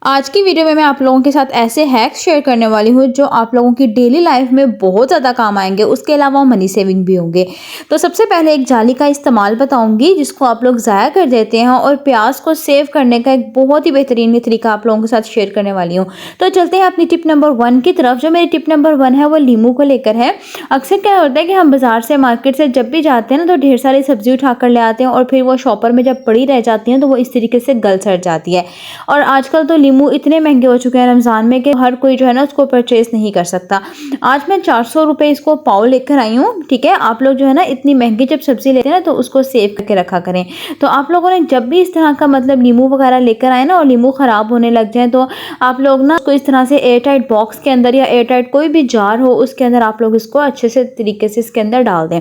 आज की वीडियो में मैं आप लोगों के साथ ऐसे हैक्स शेयर करने वाली हूँ जो आप लोगों की डेली लाइफ में बहुत ज़्यादा काम आएंगे, उसके अलावा मनी सेविंग भी होंगे। तो सबसे पहले एक जाली का इस्तेमाल बताऊंगी जिसको आप लोग ज़ाया कर देते हैं, और प्याज को सेव करने का एक बहुत ही बेहतरीन तरीका आप लोगों के साथ शेयर करने वाली हूँ। तो चलते हैं अपनी टिप नंबर 1 की तरफ। जो मेरी टिप नंबर 1 है वो लीमू को लेकर है। अक्सर क्या होता है कि हम बाजार से, मार्केट से जब भी जाते हैं ना, तो ढेर सारी सब्जी उठा कर ले आते हैं और फिर वो शॉपर में जब पड़ी रह जाती हैं तो वो इस तरीके से गल सड़ जाती है। और आजकल तो लीमू इतने महंगे हो चुके हैं रमज़ान में कि हर कोई जो है ना उसको परचेज नहीं कर सकता। आज मैं 400 रुपये इसको पाव लेकर आई हूँ। ठीक है, आप लोग जो है ना इतनी महंगी जब सब्जी लेते हैं ना तो उसको सेव करके रखा करें। तो आप लोगों ने जब भी इस तरह का मतलब नींबू वगैरह लेकर आए ना और नींबू ख़राब होने लग जाए तो आप लोग ना उसको इस तरह से एयर टाइट बॉक्स के अंदर या एयर टाइट कोई भी जार हो उसके अंदर आप लोग इसको अच्छे से तरीके से इसके अंदर डाल दें।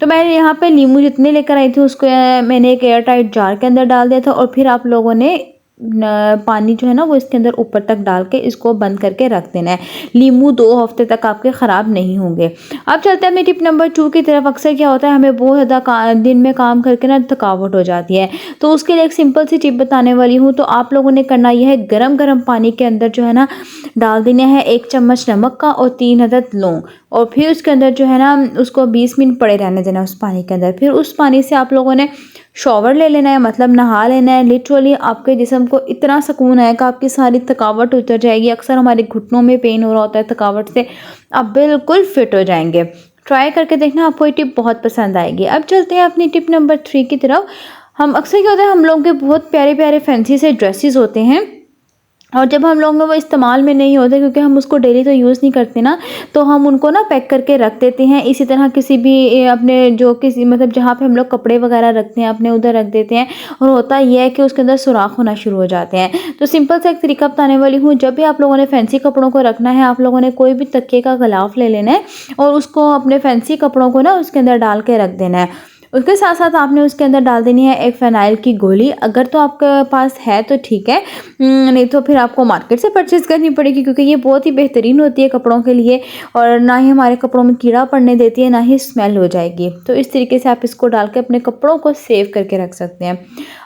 तो मैं यहाँ पे नींबू जितने लेकर आई थी उसको मैंने एक एयर टाइट जार के अंदर डाल दिया था, और फिर आप लोगों ने पानी जो है ना वो इसके अंदर ऊपर तक डाल के इसको बंद करके रख देना है। नींबू 2 हफ्ते तक आपके ख़राब नहीं होंगे। अब चलते हैं मेरी टिप नंबर 2 की तरफ। अक्सर क्या होता है हमें बहुत ज़्यादा दिन में काम करके ना थकावट हो जाती है, तो उसके लिए एक सिंपल सी टिप बताने वाली हूँ। तो आप लोगों ने करना यह है, गरम गरम पानी के अंदर जो है ना डाल देना है 1 चम्मच नमक का और 3 अदद लौंग, और फिर उसके अंदर जो है ना उसको 20 मिनट पड़े रहने देना उस पानी के अंदर। फिर उस पानी से आप लोगों ने शॉवर ले लेना है, मतलब नहा लेना है। लिटरली आपके जिस्म को इतना सुकून आएगा, आपकी सारी थकावट उतर जाएगी। अक्सर हमारे घुटनों में पेन हो रहा होता है थकावट से, आप बिल्कुल फिट हो जाएंगे। ट्राई करके देखना, आपको ये टिप बहुत पसंद आएगी। अब चलते हैं अपनी टिप नंबर 3 की तरफ। हम अक्सर क्या होता है, हम लोगों के बहुत प्यारे प्यारे फैंसी से ड्रेसेस होते हैं, और जब हम लोग वो इस्तेमाल में नहीं होते क्योंकि हम उसको डेली तो यूज़ नहीं करते ना, तो हम उनको ना पैक करके रख देते हैं। इसी तरह किसी भी अपने जो किसी मतलब जहाँ पे हम लोग कपड़े वगैरह रखते हैं अपने उधर रख देते हैं, और होता यह है कि उसके अंदर सुराख होना शुरू हो जाते हैं। तो सिंपल सा एक तरीका बताने वाली हूँ। जब भी आप लोगों ने फैंसी कपड़ों को रखना है, आप लोगों ने कोई भी तकिए का गलाफ ले लेना है और उसको अपने फैंसी कपड़ों को ना उसके अंदर डाल के रख देना है। उसके साथ साथ आपने उसके अंदर डाल देनी है एक फ़िनाइल की गोली। अगर तो आपके पास है तो ठीक है, नहीं तो फिर आपको मार्केट से परचेज़ करनी पड़ेगी, क्योंकि ये बहुत ही बेहतरीन होती है कपड़ों के लिए, और ना ही हमारे कपड़ों में कीड़ा पड़ने देती है, ना ही स्मेल हो जाएगी। तो इस तरीके से आप इसको डाल के अपने कपड़ों को सेव करके रख सकते हैं।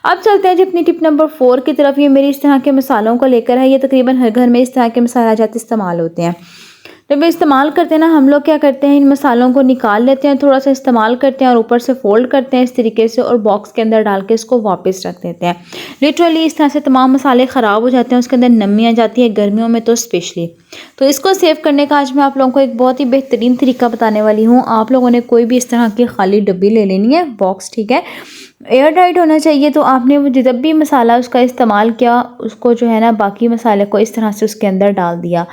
अब चलते हैं जी अपनी टिप नंबर 4 की तरफ। ये मेरी इस तरह के मसालों को लेकर है। ये तकरीबन हर घर में इस तरह के मसाला जात इस्तेमाल होते हैं। जब इस्तेमाल करते हैं ना, हम लोग क्या करते हैं, इन मसालों को निकाल लेते हैं, थोड़ा सा इस्तेमाल करते हैं और ऊपर से फोल्ड करते हैं इस तरीके से, और बॉक्स के अंदर डाल के इसको वापस रख देते हैं। लिटरली इस तरह से तमाम मसाले ख़राब हो जाते हैं, उसके अंदर नमी आ जाती है, गर्मियों में तो स्पेशली। तो इसको सेव करने का आज मैं आप लोगों को एक बहुत ही बेहतरीन तरीका बताने वाली हूँ। आप लोगों ने कोई भी इस तरह की खाली डब्बी ले लेनी है, बॉक्स, ठीक है, एयर टाइट होना चाहिए। तो आपने वो जब भी मसाला उसका इस्तेमाल किया, उसको जो है ना बाकी मसाले को इस तरह से उसके अंदर डाल दिया।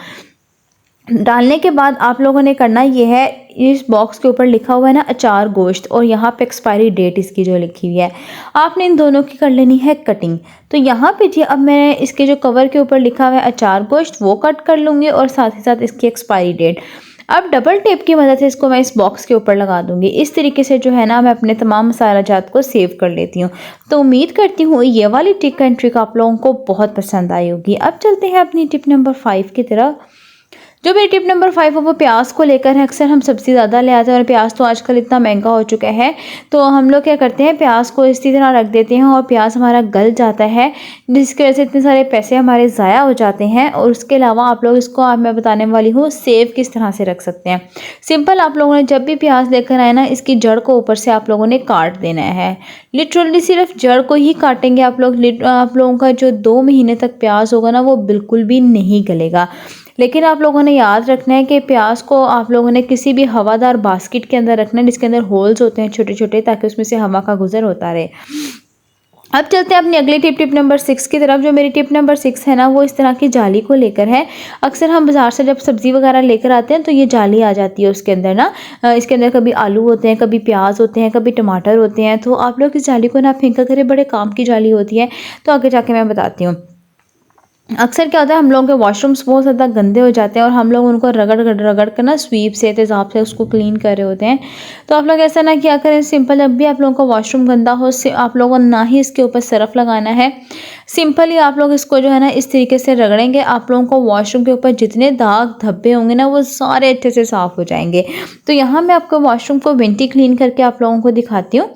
डालने के बाद आप लोगों ने करना ये है, इस बॉक्स के ऊपर लिखा हुआ है ना अचार गोश्त, और यहाँ पे एक्सपायरी डेट इसकी जो लिखी हुई है, आपने इन दोनों की कर लेनी है कटिंग। तो यहाँ पे जी अब मैं इसके जो कवर के ऊपर लिखा हुआ है अचार गोश्त वो कट कर लूँगी, और साथ ही साथ इसकी एक्सपायरी डेट। अब डबल टेप की मदद से इसको मैं इस बॉक्स के ऊपर लगा दूंगी। इस तरीके से जो है ना मैं अपने तमाम मसाला जात को सेव कर लेती हूँ। तो उम्मीद करती हूँ ये वाली टिप एंड ट्रिक आप लोगों को बहुत पसंद आई होगी। अब चलते हैं अपनी टिप नंबर 5 की तरफ। जो मेरी टिप नंबर 5 है वो प्याज को लेकर है। अक्सर हम सब्ज़ी ज़्यादा ले आते हैं, और प्याज तो आजकल इतना महंगा हो चुका है, तो हम लोग क्या करते हैं, प्याज को इसी तरह रख देते हैं और प्याज हमारा गल जाता है, जिसकी वजह से इतने सारे पैसे हमारे ज़ाया हो जाते हैं। और उसके अलावा आप लोग इसको, अब मैं बताने वाली हूँ सेव किस तरह से रख सकते हैं। सिंपल, आप लोगों ने जब भी प्याज लेकर आए ना, इसकी जड़ को ऊपर से आप लोगों ने काट देना है। लिटरली सिर्फ जड़ को ही काटेंगे आप लोग। आप लोगों का जो 2 महीने तक प्याज होगा ना वो बिल्कुल भी नहीं गलेगा। लेकिन आप लोगों ने याद रखना है कि प्याज को आप लोगों ने किसी भी हवादार बास्केट के अंदर रखना है, जिसके अंदर होल्स होते हैं छोटे छोटे, ताकि उसमें से हवा का गुजर होता रहे। अब चलते हैं अपनी अगली टिप नंबर 6 की तरफ। जो मेरी टिप नंबर 6 है ना वो इस तरह की जाली को लेकर है। अक्सर हम बाज़ार से जब सब्ज़ी वगैरह लेकर आते हैं तो ये जाली आ जाती है उसके अंदर ना। इसके अंदर कभी आलू होते हैं, कभी प्याज होते हैं, कभी टमाटर होते हैं। तो आप लोग इस जाली को ना फेंका करें, बड़े काम की जाली होती है। तो आगे जाके मैं बताती हूँ। अक्सर क्या होता है, हम लोगों के वॉशरूम्स बहुत ज़्यादा गंदे हो जाते हैं और हम लोग उनको रगड़ कर ना स्वीप से, तेज़ाब से उसको क्लीन कर रहे होते हैं। तो आप लोग ऐसा ना किया करें। सिंपल, जब भी आप लोगों का वॉशरूम गंदा हो, आप लोगों को ना ही इसके ऊपर सरफ लगाना है। सिंपली आप लोग इसको जो है ना इस तरीके से रगड़ेंगे, आप लोगों को वॉशरूम के ऊपर जितने दाग धब्बे होंगे ना वो सारे अच्छे से साफ़ हो जाएंगे। तो यहाँ मैं आपको वॉशरूम को वेंटी क्लीन करके आप लोगों को दिखाती हूँ।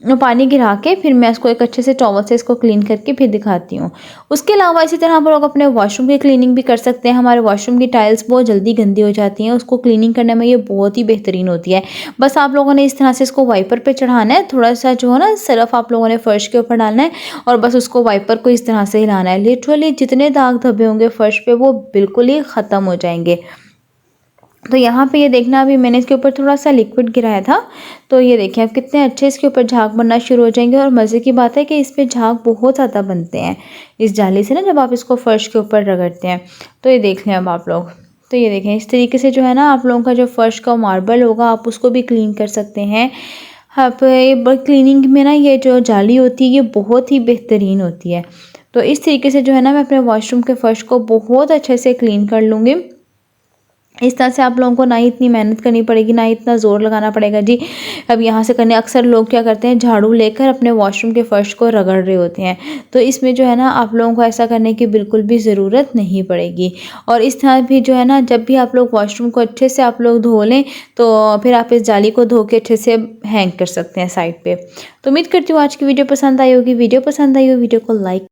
पानी गिरा के फिर मैं इसको एक अच्छे से टॉवल से इसको क्लीन करके फिर दिखाती हूँ। उसके अलावा इसी तरह आप लोग अपने वॉशरूम की क्लीनिंग भी कर सकते हैं। हमारे वॉशरूम की टाइल्स बहुत जल्दी गंदी हो जाती हैं, उसको क्लीनिंग करने में ये बहुत ही बेहतरीन होती है। बस आप लोगों ने इस तरह से इसको वाइपर पे चढ़ाना है, थोड़ा-सा जो है ना सरफ़ आप लोगों ने फ़र्श के ऊपर डालना है और बस उसको वाइपर को इस तरह से हिलाना है। लिटरली जितने दाग धब्बे होंगे फ़र्श पे वो बिल्कुल ही ख़त्म हो जाएँगे। तो यहाँ पे ये देखना, अभी मैंने इसके ऊपर थोड़ा-सा लिक्विड गिराया था, तो ये देखिए अब कितने अच्छे इसके ऊपर झाग बनना शुरू हो जाएँगे और मज़े की बात है कि इस पे झाग बहुत ज़्यादा बनते हैं, इस जाली से ना जब आप इसको फ़र्श के ऊपर रगड़ते हैं। तो ये देख लें अब आप लोग। तो ये देखें इस तरीके से जो है ना आप लोगों का जो फ़र्श का मार्बल होगा आप उसको भी क्लीन कर सकते हैं। आप ये क्लीनिंग में ना ये जो जाली होती है ये बहुत ही बेहतरीन होती है। तो इस तरीके से जो है ना मैं अपने वॉशरूम के फ़र्श को बहुत अच्छे से क्लीन कर लूँगी। इस तरह से आप लोगों को ना ही इतनी मेहनत करनी पड़ेगी, ना ही इतना ज़ोर लगाना पड़ेगा जी। अब यहाँ से करने अक्सर लोग क्या करते हैं, झाड़ू लेकर अपने वॉशरूम के फ़र्श को रगड़ रहे होते हैं। तो इसमें जो है ना आप लोगों को ऐसा करने की बिल्कुल भी ज़रूरत नहीं पड़ेगी। और इस तरह भी जो है ना जब भी आप लोग वॉशरूम को अच्छे से आप लोग धो लें तो फिर आप इस जाली को धो के अच्छे से हैंग कर सकते हैं साइड पे। तो उम्मीद करती हूँ आज की वीडियो पसंद आई होगी। वीडियो पसंद आई हो वीडियो को लाइक